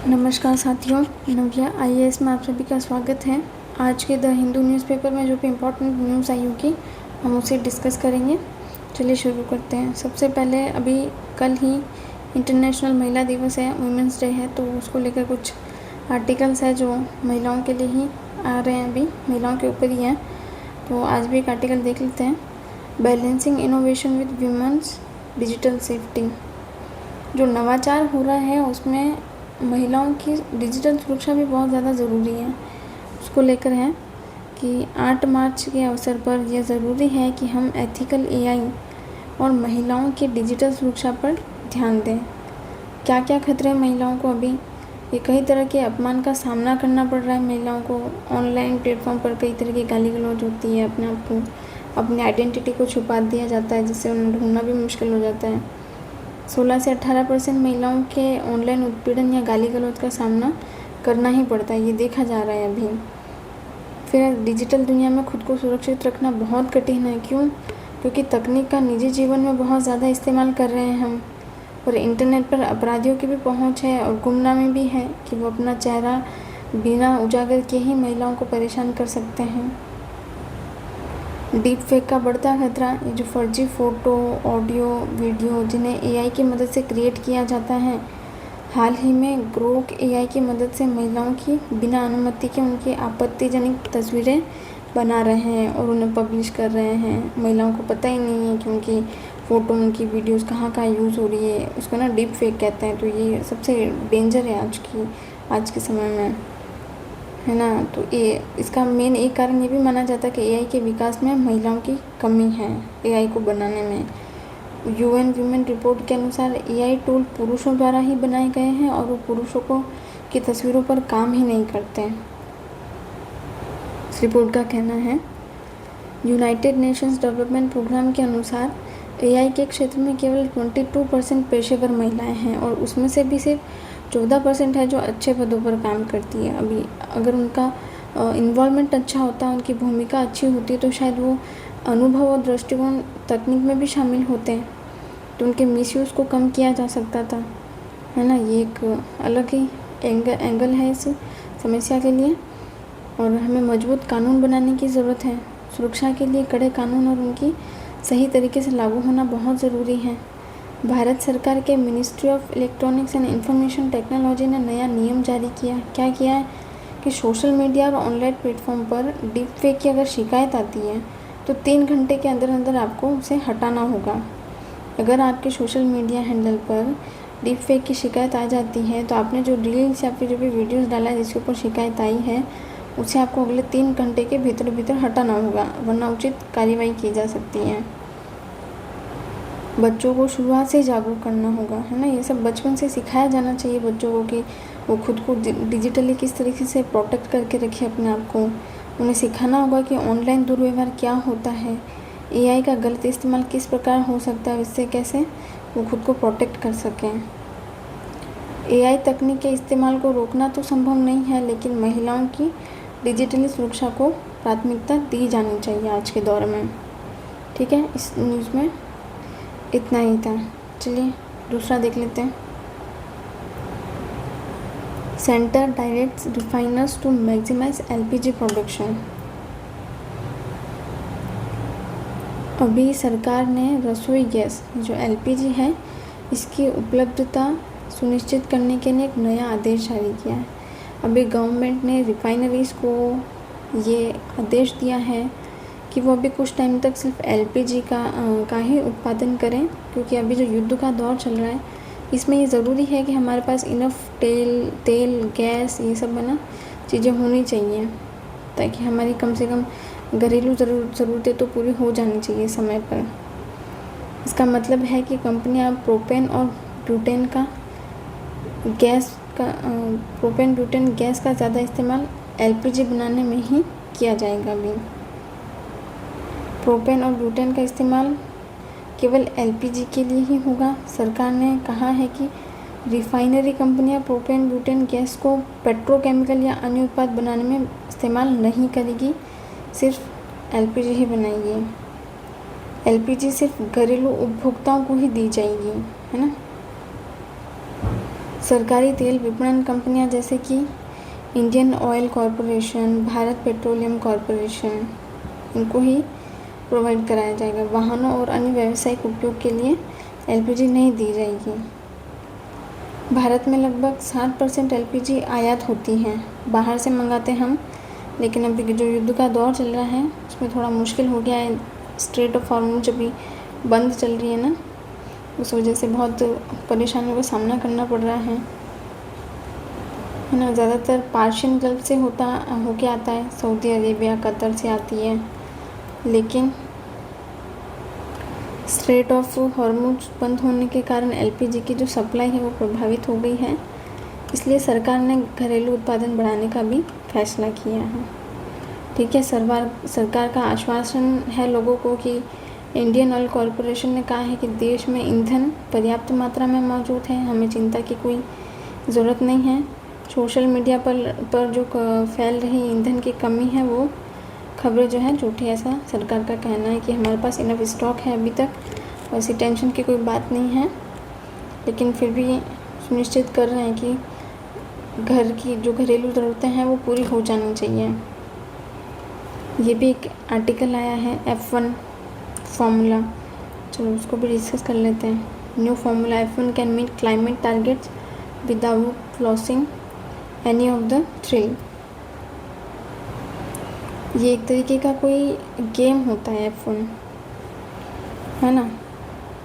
नमस्कार साथियों, नव्या आईएएस में आप सभी का स्वागत है। आज के द हिंदू न्यूज़पेपर में जो भी इम्पोर्टेंट न्यूज़ आई होगी हम उसे डिस्कस करेंगे। चलिए शुरू करते हैं। सबसे पहले अभी कल ही इंटरनेशनल महिला दिवस है, वुमेंस डे है, तो उसको लेकर कुछ आर्टिकल्स है जो महिलाओं के लिए ही आ रहे हैं, अभी महिलाओं के ऊपर ही हैं। तो आज भी एक आर्टिकल देख लेते हैं। Balancing innovation with women's digital safety. जो नवाचार हो रहा है उसमें महिलाओं की डिजिटल सुरक्षा भी बहुत ज़्यादा ज़रूरी है। उसको लेकर है कि 8 मार्च के अवसर पर यह ज़रूरी है कि हम एथिकल एआई और महिलाओं की डिजिटल सुरक्षा पर ध्यान दें। क्या क्या खतरे महिलाओं को अभी ये कई तरह के अपमान का सामना करना पड़ रहा है। महिलाओं को ऑनलाइन प्लेटफॉर्म पर कई तरह की गाली गलौज होती है, अपने आप को अपनी आइडेंटिटी को छुपा दिया जाता है, जिससे उन्हें ढूंढना भी मुश्किल हो जाता है। 16 से 18% महिलाओं के ऑनलाइन उत्पीड़न या गाली गलौज का सामना करना ही पड़ता है, ये देखा जा रहा है अभी। फिर डिजिटल दुनिया में खुद को सुरक्षित रखना बहुत कठिन है। क्यों? क्योंकि तकनीक का निजी जीवन में बहुत ज़्यादा इस्तेमाल कर रहे हैं हम, और इंटरनेट पर अपराधियों की भी पहुंच है और गुमनामी भी है कि वो अपना चेहरा बिना उजागर किए ही महिलाओं को परेशान कर सकते हैं। डीप फेक का बढ़ता खतरा। ये जो फर्जी फ़ोटो, ऑडियो, वीडियो जिन्हें एआई की मदद से क्रिएट किया जाता है, हाल ही में ग्रोक एआई की मदद से महिलाओं की बिना अनुमति के उनकी आपत्तिजनक तस्वीरें बना रहे हैं और उन्हें पब्लिश कर रहे हैं। महिलाओं को पता ही नहीं है कि उनकी फ़ोटो, उनकी वीडियोस कहाँ कहाँ यूज़ हो रही है। उसको ना डीप फेक कहते हैं। तो ये सबसे डेंजर है आज के समय में, है ना। तो ये इसका मेन एक कारण ये भी माना जाता है कि एआई के विकास में महिलाओं की कमी है, एआई को बनाने में। यूएन वुमेन रिपोर्ट के अनुसार एआई टूल पुरुषों द्वारा ही बनाए गए हैं और वो पुरुषों की तस्वीरों पर काम ही नहीं करते। इस रिपोर्ट का कहना है। यूनाइटेड नेशंस डेवलपमेंट प्रोग्राम के अनुसार एआई के क्षेत्र में केवल 22% पेशेवर महिलाएं हैं और उसमें से भी सिर्फ 14% है जो अच्छे पदों पर काम करती है। अभी अगर उनका इन्वॉल्वमेंट अच्छा होता, उनकी भूमिका अच्छी होती, तो शायद वो अनुभव और दृष्टिकोण तकनीक में भी शामिल होते हैं, तो उनके मिसयूज़ को कम किया जा सकता था, है ना। ये एक अलग ही एंगल है इस समस्या के लिए। और हमें मजबूत कानून बनाने की ज़रूरत है। सुरक्षा के लिए कड़े कानून और उनकी सही तरीके से लागू होना बहुत ज़रूरी है। भारत सरकार के ministry of electronics and information technology ने नया नियम जारी किया। क्या किया है कि सोशल मीडिया और ऑनलाइन प्लेटफॉर्म पर डीप फेक की अगर शिकायत आती है तो 3 घंटे के अंदर अंदर आपको उसे हटाना होगा। अगर आपके सोशल मीडिया हैंडल पर डीप फेक की शिकायत आ जाती है तो आपने जो रील्स या फिर जो भी वीडियोज़ डाला है जिसके ऊपर शिकायत आई है, उसे आपको अगले 3 घंटे के भीतर हटाना होगा, वरना उचित कार्रवाई की जा सकती है। बच्चों को शुरुआत से जागरूक करना होगा, है ना। ये सब बचपन से सिखाया जाना चाहिए बच्चों को कि वो खुद को डिजिटली किस तरीके से प्रोटेक्ट करके रखे अपने आप को। उन्हें सिखाना होगा कि ऑनलाइन दुर्व्यवहार क्या होता है, एआई का गलत इस्तेमाल किस प्रकार हो सकता है, इससे कैसे वो खुद को प्रोटेक्ट कर सकें। एआई तकनीक के इस्तेमाल को रोकना तो संभव नहीं है, लेकिन महिलाओं की डिजिटली सुरक्षा को प्राथमिकता दी जानी चाहिए आज के दौर में। ठीक है, इस न्यूज़ में इतना ही था। चलिए दूसरा देख लेते हैं। Centre directs refiners to maximise LPG production. अभी सरकार ने रसोई गैस जो एलपीजी है इसकी उपलब्धता सुनिश्चित करने के लिए एक नया आदेश जारी किया है। अभी गवर्नमेंट ने रिफाइनरीज़ को ये आदेश दिया है कि वो अभी कुछ टाइम तक सिर्फ एलपीजी का ही उत्पादन करें, क्योंकि अभी जो युद्ध का दौर चल रहा है इसमें ये ज़रूरी है कि हमारे पास इनफ तेल, गैस, ये सब है ना चीज़ें होनी चाहिए, ताकि हमारी कम से कम घरेलू ज़रूरतें तो पूरी हो जानी चाहिए समय पर। इसका मतलब है कि कंपनियां प्रोपेन ब्यूटेन गैस का ज़्यादा इस्तेमाल एलपीजी बनाने में ही किया जाएगा। अभी प्रोपेन और ब्यूटेन का इस्तेमाल केवल एलपीजी के लिए ही होगा। सरकार ने कहा है कि रिफाइनरी कंपनियां प्रोपेन ब्यूटेन गैस को पेट्रोकेमिकल या अन्य उत्पाद बनाने में इस्तेमाल नहीं करेगी, सिर्फ एलपीजी ही बनाएगी। एलपीजी सिर्फ घरेलू उपभोक्ताओं को ही दी जाएगी, है ना। सरकारी तेल विपणन कंपनियां जैसे कि Indian oil corporation, Bharat petroleum corporation, इनको ही प्रोवाइड कराया जाएगा। वाहनों और अन्य व्यावसायिक उपयोग के लिए एलपीजी नहीं दी जाएगी। भारत में लगभग 60% एलपीजी आयात होती है, बाहर से मंगाते हम, लेकिन अभी जो युद्ध का दौर चल रहा है उसमें थोड़ा मुश्किल हो गया है। स्ट्रेट ऑफ हॉर्मुज़ अभी बंद चल रही है ना, उस वजह से बहुत परेशानियों का सामना करना पड़ रहा है ना। ज़्यादातर पर्शियन गल्फ से होके आता है, सऊदी अरेबिया, कतर से आती है, लेकिन स्ट्रेट ऑफ हॉर्मुज़ बंद होने के कारण एलपीजी की जो सप्लाई है वो प्रभावित हो गई है। इसलिए सरकार ने घरेलू उत्पादन बढ़ाने का भी फैसला किया है। ठीक है, सरकार का आश्वासन है लोगों को कि इंडियन ऑयल कॉरपोरेशन ने कहा है कि देश में ईंधन पर्याप्त मात्रा में मौजूद है, हमें चिंता की कोई ज़रूरत नहीं है। सोशल मीडिया पर जो फैल रही ईंधन की कमी है वो खबरें जो है झूठी, ऐसा सरकार का कहना है कि हमारे पास इनफ स्टॉक है अभी तक, वैसी टेंशन की कोई बात नहीं है। लेकिन फिर भी सुनिश्चित कर रहे हैं कि घर की जो घरेलू ज़रूरतें हैं वो पूरी हो जानी चाहिए। ये भी एक आर्टिकल आया है F1 फार्मूला, चलो उसको भी डिस्कस कर लेते हैं। New formula F1 can meet climate targets without losing any of the three. ये एक तरीके का कोई गेम होता है F1, है ना,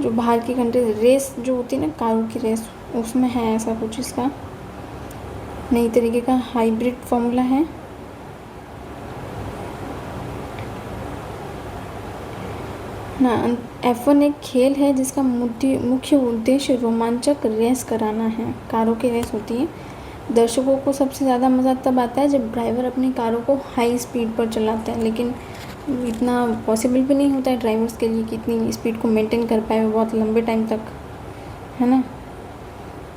जो बाहर की कंट्री रेस जो होती है ना, कारों की रेस, उसमें है ऐसा कुछ इसका। नई तरीके का हाइब्रिड फार्मूला है ना। F1 एक खेल है जिसका मुख्य उद्देश्य रोमांचक रेस कराना है। कारों की रेस होती है। दर्शकों को सबसे ज़्यादा मज़ा तब आता है जब ड्राइवर अपनी कारों को हाई स्पीड पर चलाते हैं, लेकिन इतना पॉसिबल भी नहीं होता है ड्राइवर्स के लिए कि इतनी स्पीड को मेंटेन कर पाए बहुत लंबे टाइम तक, है ना।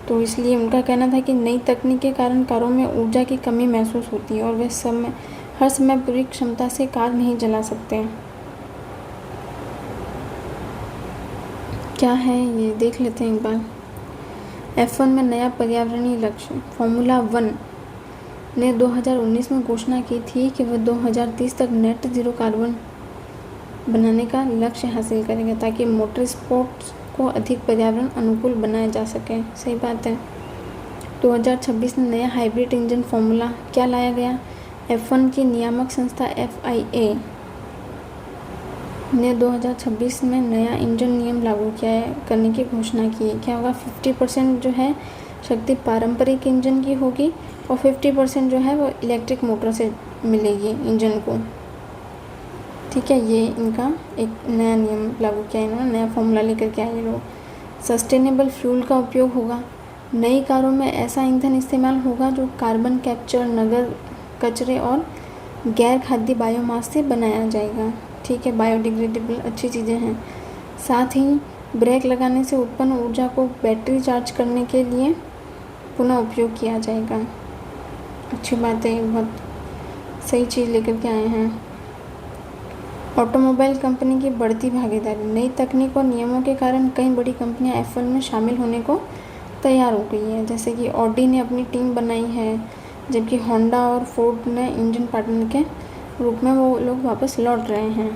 तो इसलिए उनका कहना था कि नई तकनीक के कारण कारों में ऊर्जा की कमी महसूस होती है और वे हर समय पूरी क्षमता से कार नहीं चला सकते। क्या है ये देख लेते हैं एक बार। F1 में नया पर्यावरणीय लक्ष्य। फार्मूला 1 ने 2019 में घोषणा की थी कि वह 2030 तक नेट ज़ीरो कार्बन बनाने का लक्ष्य हासिल करेंगे ताकि मोटर स्पोर्ट्स को अधिक पर्यावरण अनुकूल बनाया जा सके। सही बात है। 2026 में नया हाइब्रिड इंजन फार्मूला क्या लाया गया। F1 की नियामक संस्था FIA ने 2026 में नया इंजन नियम लागू करने की घोषणा की। क्या होगा, 50% जो है शक्ति पारंपरिक इंजन की होगी और 50% जो है वो इलेक्ट्रिक मोटर से मिलेगी इंजन को। ठीक है, ये इनका एक नया नियम लागू किया इन्होंने, नया फॉर्मूला लेकर के आए लोग। सस्टेनेबल फ्यूल का उपयोग होगा। नई कारों में ऐसा ईंधन इस्तेमाल होगा जो कार्बन कैप्चर, नगर कचरे और गैर खाद्य बायोमास से बनाया जाएगा। ठीक है, बायोडिग्रेडेबल अच्छी चीज़ें हैं। साथ ही ब्रेक लगाने से उत्पन्न ऊर्जा को बैटरी चार्ज करने के लिए पुनः उपयोग किया जाएगा। अच्छी बात है, बहुत सही चीज़ लेकर के आए हैं। ऑटोमोबाइल कंपनी की बढ़ती भागीदारी। नई तकनीक और नियमों के कारण कई बड़ी कंपनियां F1 में शामिल होने को तैयार हो गई है, जैसे कि ऑडी ने अपनी टीम बनाई है, जबकि होंडा और फोर्ड ने इंजन पार्टनर के रूप में वो लोग वापस लौट रहे हैं।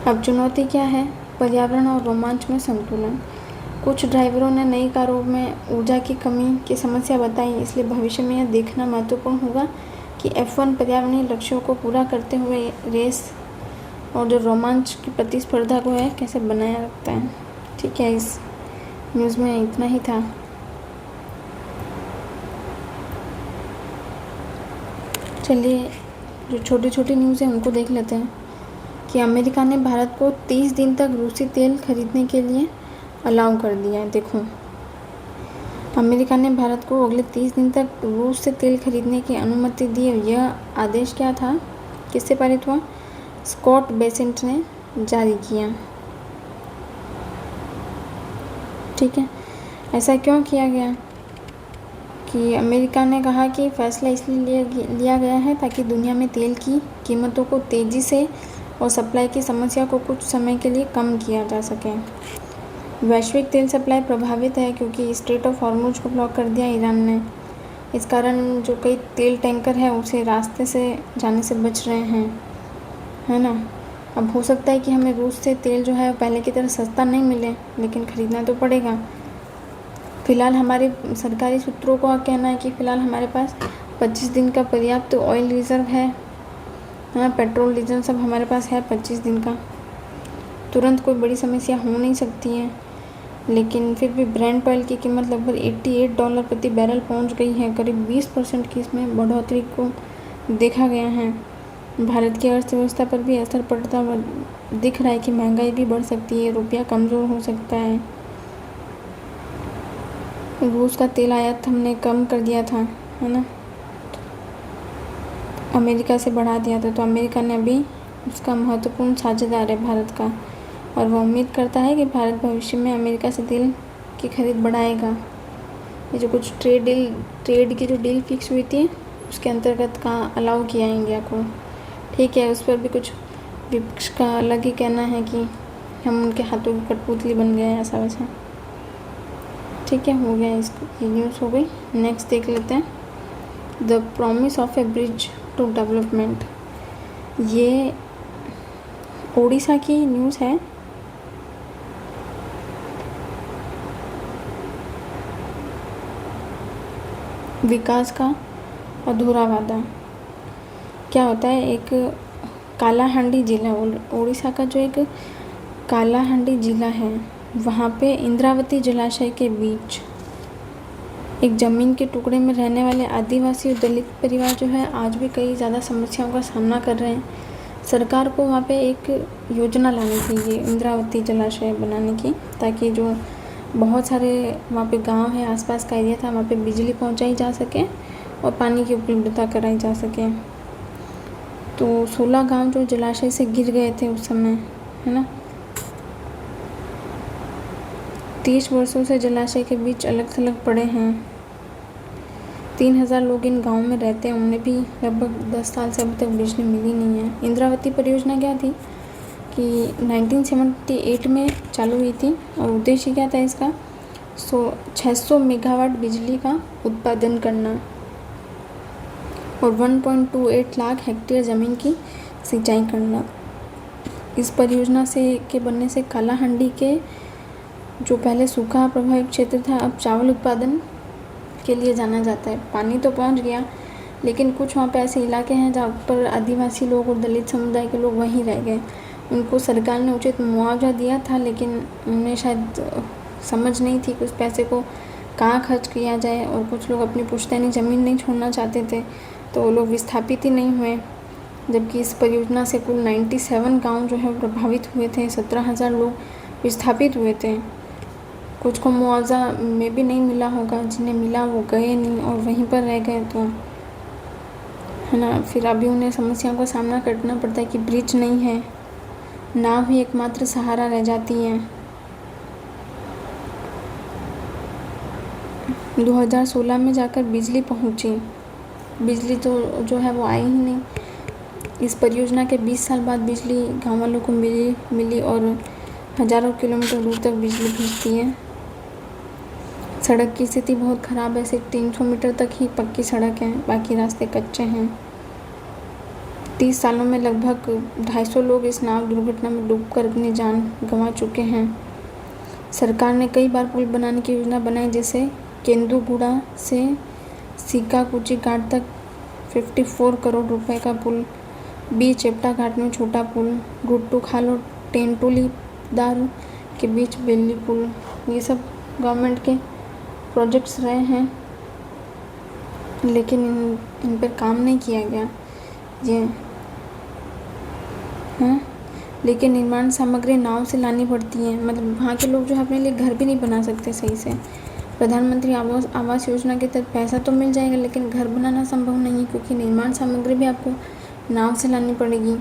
अब चुनौती क्या है, पर्यावरण और रोमांच में संतुलन। कुछ ड्राइवरों ने नई कारों में ऊर्जा की कमी की समस्या बताई, इसलिए भविष्य में यह देखना महत्वपूर्ण होगा कि F1 पर्यावरणीय लक्ष्यों को पूरा करते हुए रेस और जो रोमांच की प्रतिस्पर्धा को है कैसे बनाए रखता है। ठीक है, इस न्यूज़ में इतना ही था। चलिए जो छोटी छोटी न्यूज़ है उनको देख लेते हैं कि अमेरिका ने भारत को 30 दिन तक रूसी तेल खरीदने के लिए अलाउ कर दिया है। देखो, अमेरिका ने भारत को अगले 30 दिन तक रूस से तेल खरीदने की अनुमति दी है। यह आदेश क्या था, किससे पारित हुआ, स्कॉट बेसेंट ने जारी किया। ठीक है, ऐसा क्यों किया गया कि अमेरिका ने कहा कि फ़ैसला इसलिए लिया गया है ताकि दुनिया में तेल की कीमतों को तेज़ी से और सप्लाई की समस्या को कुछ समय के लिए कम किया जा सके। वैश्विक तेल सप्लाई प्रभावित है क्योंकि स्ट्रेट ऑफ हॉर्मुज को ब्लॉक कर दिया ईरान ने। इस कारण जो कई तेल टैंकर है उसे रास्ते से जाने से बच रहे हैं, है ना। अब हो सकता है कि हमें रूस से तेल जो है पहले की तरह सस्ता नहीं मिले, लेकिन ख़रीदना तो पड़ेगा। फ़िलहाल हमारे सरकारी सूत्रों का कहना है कि फ़िलहाल हमारे पास 25 दिन का पर्याप्त ऑयल रिज़र्व है, हाँ, पेट्रोल डीजल सब हमारे पास है 25 दिन का। तुरंत कोई बड़ी समस्या हो नहीं सकती है, लेकिन फिर भी ब्रेंट ऑयल की कीमत लगभग $88 प्रति बैरल पहुंच गई है। करीब 20% की इसमें बढ़ोतरी को देखा गया है। भारत की अर्थव्यवस्था पर भी असर पड़ता हुआ दिख रहा है कि महंगाई भी बढ़ सकती है, रुपया कमज़ोर हो सकता है। रूस का तेल आयात हमने कम कर दिया था, है ना, अमेरिका से बढ़ा दिया था, तो अमेरिका ने अभी उसका महत्वपूर्ण साझेदार है भारत का, और वह उम्मीद करता है कि भारत भविष्य में अमेरिका से तेल की खरीद बढ़ाएगा। ये जो कुछ ट्रेड की जो डील फिक्स हुई थी उसके अंतर्गत का अलाउ किया है इंडिया को, ठीक है। उस पर भी कुछ विपक्ष का अलग ही कहना है कि हम उनके हाथों की कठपुतली बन गए हैं, ऐसा वैसा, ठीक है। हो गया, इसकी न्यूज़ हो गई। नेक्स्ट देख लेते हैं, the promise of a bridge to development. ये ओडिशा की न्यूज़ है। विकास का अधूरा वादा। क्या होता है, एक कालाहांडी ज़िला, ओडिशा का जो एक कालाहांडी ज़िला है, वहाँ पे इंद्रावती जलाशय के बीच एक ज़मीन के टुकड़े में रहने वाले आदिवासी और दलित परिवार जो है आज भी कई ज़्यादा समस्याओं का सामना कर रहे हैं। सरकार को वहाँ पे एक योजना लानी चाहिए इंद्रावती जलाशय बनाने की, ताकि जो बहुत सारे वहाँ पे गांव है, आसपास का एरिया था, वहाँ पे बिजली पहुँचाई जा सके और पानी की उपलब्धता कराई जा सके। तो 16 गांव जो जलाशय से गिर गए थे उस समय, है ना, 30 वर्षों से जलाशय के बीच अलग थलग पड़े हैं। 3000 लोग इन गाँव में रहते हैं, उन्हें भी लगभग 10 साल से अभी तक बिजली मिली नहीं है। इंद्रावती परियोजना क्या थी कि 1978 में चालू हुई थी, और उद्देश्य क्या था इसका, 600 मेगावाट बिजली का उत्पादन करना और 1.28 लाख हेक्टेयर ज़मीन की सिंचाई करना। इस परियोजना के बनने से कालाहांडी के जो पहले सूखा प्रभावित क्षेत्र था, अब चावल उत्पादन के लिए जाना जाता है। पानी तो पहुंच गया, लेकिन कुछ वहाँ पे ऐसे इलाके हैं जहाँ पर आदिवासी लोग और दलित समुदाय के लोग वहीं रह गए। उनको सरकार ने उचित मुआवजा दिया था, लेकिन उन्हें शायद समझ नहीं थी कि उस पैसे को कहाँ खर्च किया जाए, और कुछ लोग अपनी पुश्तैनी ज़मीन नहीं छोड़ना चाहते थे, तो वो लोग विस्थापित ही नहीं हुए। जबकि इस परियोजना से कुल 97 गांव जो है प्रभावित हुए थे, 17,000 लोग विस्थापित हुए थे। कुछ को मुआवजा में भी नहीं मिला होगा, जिन्हें मिला वो गए नहीं और वहीं पर रह गए, तो है ना। फिर अभी उन्हें समस्याओं का सामना करना पड़ता है कि ब्रिज नहीं है, नाव ही एकमात्र सहारा रह जाती है। 2016 में जाकर बिजली पहुंची, बिजली तो जो है वो आई ही नहीं। इस परियोजना के 20 साल बाद बिजली गाँव वालों को मिली और हज़ारों किलोमीटर दूर तक बिजली भेजती है। सड़क की स्थिति बहुत ख़राब है, सिर्फ 300 मीटर तक ही पक्की सड़क है, बाकी रास्ते कच्चे हैं। 30 सालों में लगभग 250 लोग इस नाव दुर्घटना में डूबकर अपनी जान गंवा चुके हैं। सरकार ने कई बार पुल बनाने की योजना बनाई, जैसे केंदुगुड़ा से सीकाकुची घाट तक 54 करोड़ रुपए का पुल, बी चेप्टा घाट में छोटा पुल, गुट्टू खाल और टेंटोली दारू के बीच बेली पुल। ये सब गवर्नमेंट के प्रोजेक्ट्स रहे हैं, लेकिन इन पर काम नहीं किया गया। ये हाँ, लेकिन निर्माण सामग्री नाव से लानी पड़ती है, मतलब वहाँ के लोग जो है अपने लिए घर भी नहीं बना सकते सही से। प्रधानमंत्री आवास योजना के तहत पैसा तो मिल जाएगा, लेकिन घर बनाना संभव नहीं है, क्योंकि निर्माण सामग्री भी आपको नाव से लानी पड़ेगी।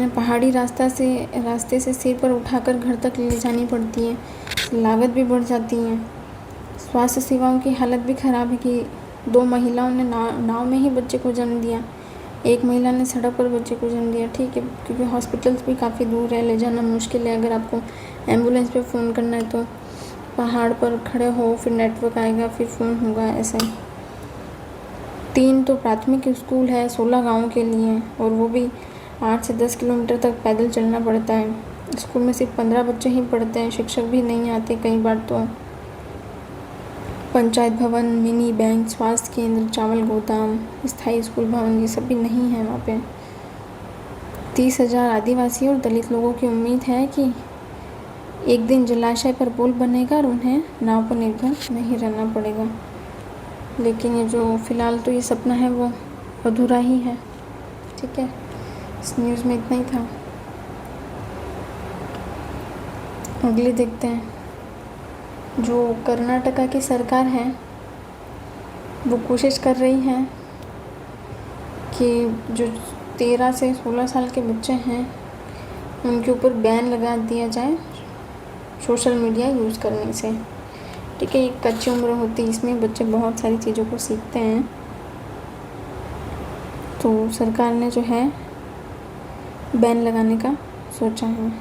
पहाड़ी रास्ते से सिर पर उठाकर घर तक ले जानी पड़ती है, लागत भी बढ़ जाती है। स्वास्थ्य सेवाओं की हालत भी ख़राब है कि 2 महिलाओं ने नाव में ही बच्चे को जन्म दिया, एक महिला ने सड़क पर बच्चे को जन्म दिया, ठीक है, क्योंकि हॉस्पिटल्स भी काफ़ी दूर है, ले जाना मुश्किल है। अगर आपको एम्बुलेंस पे फ़ोन करना है तो पहाड़ पर खड़े हो, फिर नेटवर्क आएगा, फिर फ़ोन होगा, ऐसे। 3 तो प्राथमिक स्कूल है 16 गाँव के लिए, और वो भी 8 से 10 किलोमीटर तक पैदल चलना पड़ता है। स्कूल में सिर्फ 15 बच्चे ही पढ़ते हैं, शिक्षक भी नहीं आते कई बार तो। पंचायत भवन, मिनी बैंक, स्वास्थ्य केंद्र, चावल गोदाम, स्थायी स्कूल भवन, ये सब भी नहीं है वहाँ पे। 30,000 आदिवासी और दलित लोगों की उम्मीद है कि एक दिन जलाशय पर पुल बनेगा और उन्हें नाव पर निर्भर नहीं रहना पड़ेगा। लेकिन ये जो फ़िलहाल तो ये सपना है वो अधूरा ही है। ठीक है, इस न्यूज़ में इतना ही था। अगले देखते हैं। जो कर्नाटका की सरकार है वो कोशिश कर रही है कि जो 13 से 16 साल के बच्चे हैं उनके ऊपर बैन लगा दिया जाए सोशल मीडिया यूज़ करने से। ठीक है, एक कच्ची उम्र होती है, इसमें बच्चे बहुत सारी चीज़ों को सीखते हैं। तो सरकार ने जो है बैन लगाने का सोचा है।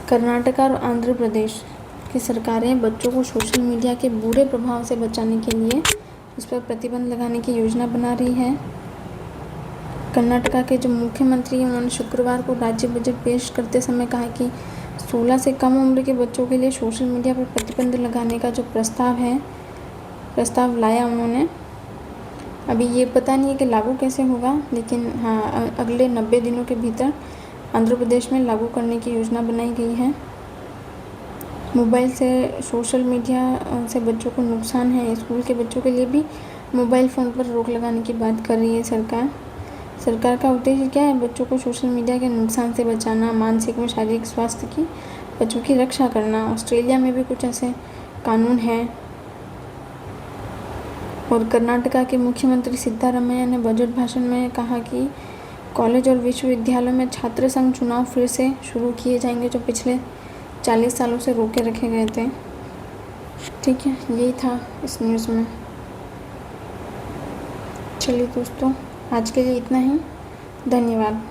कर्नाटका और आंध्र प्रदेश की सरकारें बच्चों को सोशल मीडिया के बुरे प्रभाव से बचाने के लिए उस पर प्रतिबंध लगाने की योजना बना रही है। कर्नाटका के जो मुख्यमंत्री हैं उन्होंने शुक्रवार को राज्य बजट पेश करते समय कहा कि 16 से कम उम्र के बच्चों के लिए सोशल मीडिया पर प्रतिबंध लगाने का जो प्रस्ताव लाया उन्होंने। अभी ये पता नहीं है कि लागू कैसे होगा, लेकिन हाँ, अगले 90 दिनों के भीतर आंध्र प्रदेश में लागू करने की योजना बनाई गई है। मोबाइल से सोशल मीडिया से बच्चों को नुकसान है। स्कूल के बच्चों के लिए भी मोबाइल फ़ोन पर रोक लगाने की बात कर रही है सरकार। सरकार का उद्देश्य क्या है? बच्चों को सोशल मीडिया के नुकसान से बचाना, मानसिक व शारीरिक स्वास्थ्य की बच्चों की रक्षा करना। ऑस्ट्रेलिया में भी कुछ ऐसे कानून हैं। और कर्नाटका के मुख्यमंत्री सिद्धारमैया ने बजट भाषण में कहा कि कॉलेज और विश्वविद्यालयों में छात्र संघ चुनाव फिर से शुरू किए जाएंगे, जो पिछले 40 सालों से रोके रखे गए थे। ठीक है, यही था इस न्यूज़ में। चलिए दोस्तों, आज के लिए इतना ही। धन्यवाद।